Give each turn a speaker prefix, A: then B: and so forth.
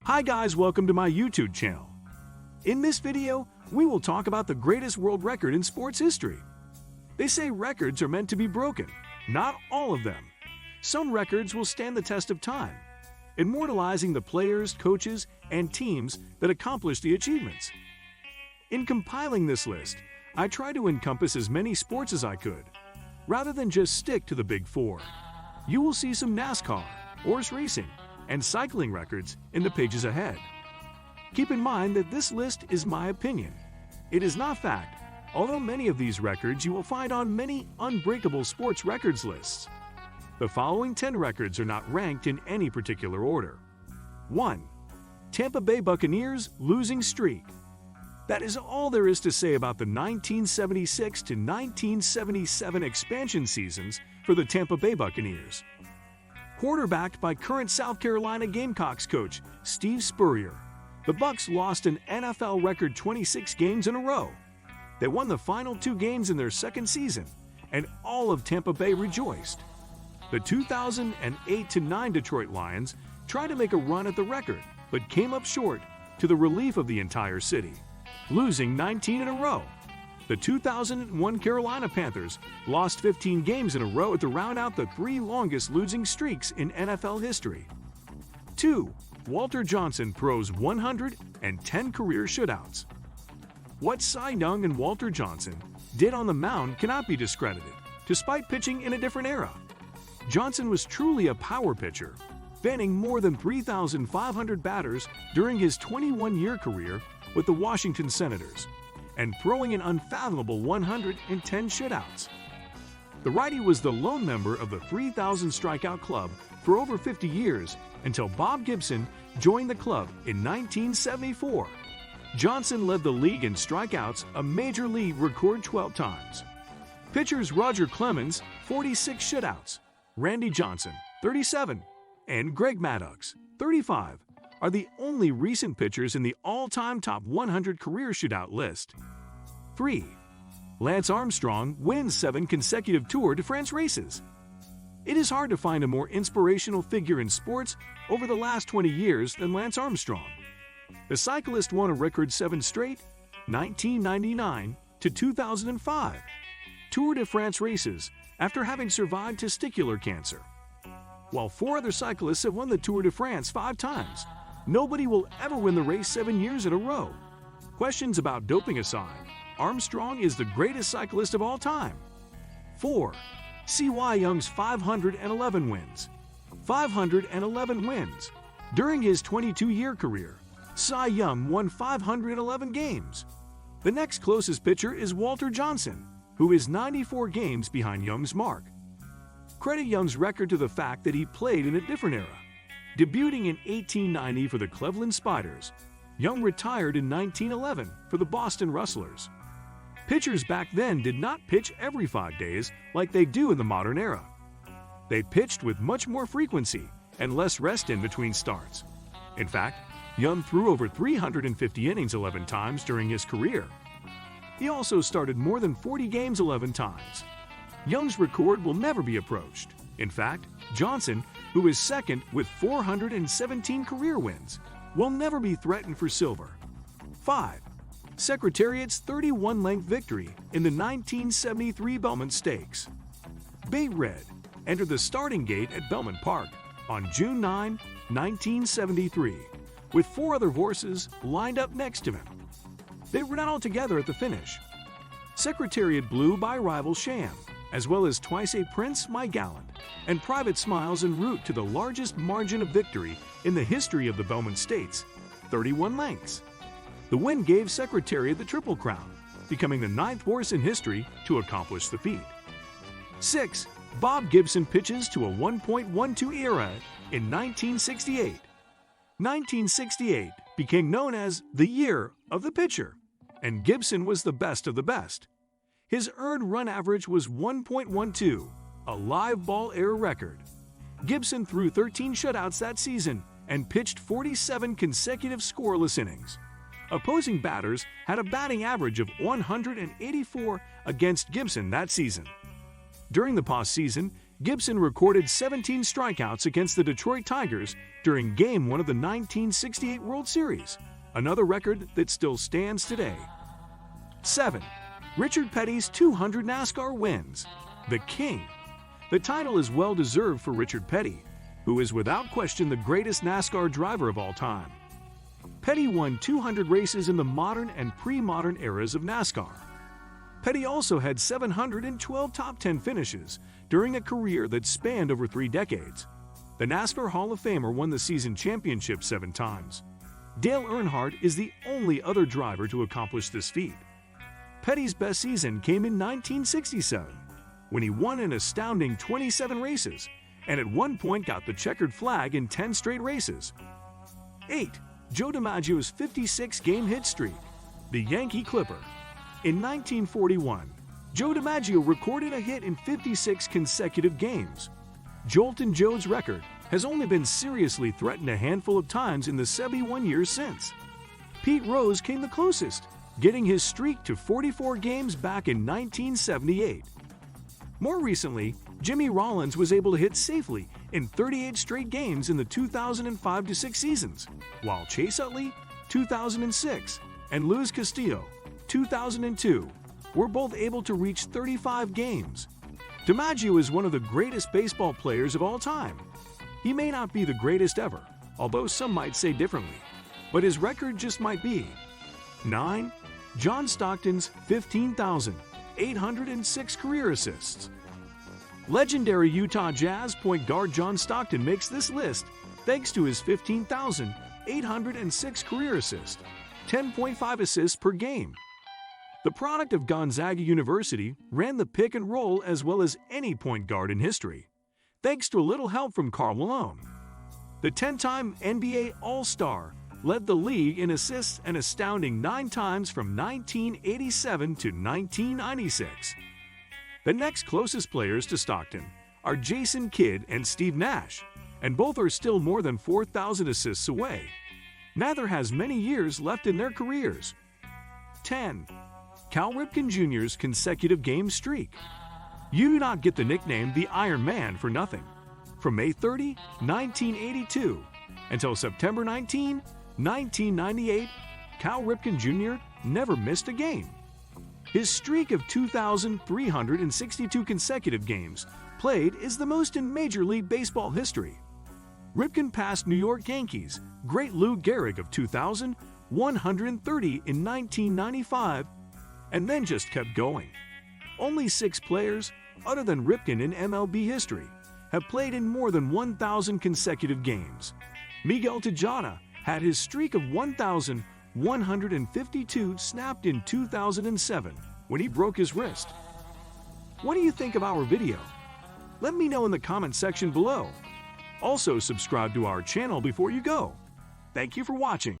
A: Hi guys, welcome to my YouTube channel. In this video, we will talk about the greatest world record in sports history. They say records are meant to be broken. Not all of them. Some records will stand the test of time, immortalizing the players, coaches, and teams that accomplished the achievements. In compiling this list, I tried to encompass as many sports as I could, rather than just stick to the big four. You will see some NASCAR, horse racing, and cycling records in the pages ahead. Keep in mind that this list is my opinion. It is not fact, although many of these records you will find on many unbreakable sports records lists. The following 10 records are not ranked in any particular order. 1. Tampa Bay Buccaneers losing streak. That is all there is to say about the 1976 to 1977 expansion seasons for the Tampa Bay Buccaneers. Quarterbacked by current South Carolina Gamecocks coach Steve Spurrier, the Bucs lost an NFL record 26 games in a row. They won the final 2 games in their second season, and all of Tampa Bay rejoiced. The 2008-9 Detroit Lions tried to make a run at the record, but came up short, to the relief of the entire city, losing 19 in a row. The 2001 Carolina Panthers lost 15 games in a row to round out the 3 longest losing streaks in NFL history. 2. Walter Johnson throws 110 career shutouts. What Cy Young and Walter Johnson did on the mound cannot be discredited, despite pitching in a different era. Johnson was truly a power pitcher, fanning more than 3,500 batters during his 21-year career with the Washington Senators, and throwing an unfathomable 110 shutouts. The righty was the lone member of the 3,000 strikeout club for over 50 years until Bob Gibson joined the club in 1974. Johnson led the league in strikeouts, a major league record 12 times. Pitchers Roger Clemens, 46 shutouts, Randy Johnson, 37, and Greg Maddux, 35, are the only recent pitchers in the all-time top 100 career shutout list. 3. Lance Armstrong wins 7 consecutive Tour de France races. It is hard to find a more inspirational figure in sports over the last 20 years than Lance Armstrong. The cyclist won a record 7 straight, 1999 to 2005, Tour de France races after having survived testicular cancer. While 4 other cyclists have won the Tour de France 5 times, nobody will ever win the race 7 years in a row. Questions about doping aside, Armstrong is the greatest cyclist of all time. 4. Cy Young's 511 wins. 511 wins. During his 22-year career, Cy Young won 511 games. The next closest pitcher is Walter Johnson, who is 94 games behind Young's mark. Credit Young's record to the fact that he played in a different era. Debuting in 1890 for the Cleveland Spiders, Young retired in 1911 for the Boston Rustlers. Pitchers back then did not pitch every 5 days like they do in the modern era. They pitched with much more frequency and less rest in between starts. In fact, Young threw over 350 innings 11 times during his career. He also started more than 40 games 11 times. Young's record will never be approached. In fact, Johnson, who is second with 417 career wins, will never be threatened for silver. 5. Secretariat's 31-length victory in the 1973 Belmont Stakes. Bay Red entered the starting gate at Belmont Park on June 9, 1973, with 4 other horses lined up next to him. They were not all together at the finish. Secretariat blew by rival Sham, as well as Twice a Prince, My Gallant, and Private Smiles en route to the largest margin of victory in the history of the Belmont Stakes, 31 lengths. The win gave Secretariat the Triple Crown, becoming the 9th horse in history to accomplish the feat. 6. Bob Gibson pitches to a 1.12 ERA in 1968. 1968 became known as the year of the pitcher, and Gibson was the best of the best. His earned run average was 1.12, a live ball error record. Gibson threw 13 shutouts that season and pitched 47 consecutive scoreless innings. Opposing batters had a batting average of 184 against Gibson that season. During the postseason, Gibson recorded 17 strikeouts against the Detroit Tigers during Game 1 of the 1968 World Series, another record that still stands today. 7. Richard Petty's 200 NASCAR wins. The King. The title is well-deserved for Richard Petty, who is without question the greatest NASCAR driver of all time. Petty won 200 races in the modern and pre-modern eras of NASCAR. Petty also had 712 top 10 finishes during a career that spanned over 3 decades. The NASCAR Hall of Famer won the season championship 7 times. Dale Earnhardt is the only other driver to accomplish this feat. Petty's best season came in 1967, when he won an astounding 27 races and at one point got the checkered flag in 10 straight races. 8. Joe DiMaggio's 56-game hit streak. The Yankee Clipper. In 1941, Joe DiMaggio recorded a hit in 56 consecutive games. Joltin' Joe's record has only been seriously threatened a handful of times in the 71 years since. Pete Rose came the closest, getting his streak to 44 games back in 1978. More recently, Jimmy Rollins was able to hit safely in 38 straight games in the 2005-06 seasons, while Chase Utley, 2006, and Luis Castillo, 2002, were both able to reach 35 games. DiMaggio is one of the greatest baseball players of all time. He may not be the greatest ever, although some might say differently, but his record just might be. 9. John Stockton's 15,806 career assists. Legendary Utah Jazz point guard John Stockton makes this list thanks to his 15,806 career assists, 10.5 assists per game. The product of Gonzaga University ran the pick and roll as well as any point guard in history, thanks to a little help from Karl Malone. The 10-time NBA All-Star led the league in assists an astounding 9 times from 1987 to 1996. The next closest players to Stockton are Jason Kidd and Steve Nash, and both are still more than 4,000 assists away. Neither has many years left in their careers. 10. Cal Ripken Jr.'s consecutive game streak. You do not get the nickname the Iron Man for nothing. From May 30, 1982 until September 19, 1998, Cal Ripken Jr. never missed a game. His streak of 2,362 consecutive games played is the most in Major League Baseball history. Ripken passed New York Yankees' great Lou Gehrig of 2,130 in 1995 and then just kept going. Only 6 players, other than Ripken in MLB history, have played in more than 1,000 consecutive games. Miguel Tejada had his streak of 1,152 snapped in 2007 when he broke his wrist. What do you think of our video? Let me know in the comment section below. Also, subscribe to our channel before you go. Thank you for watching.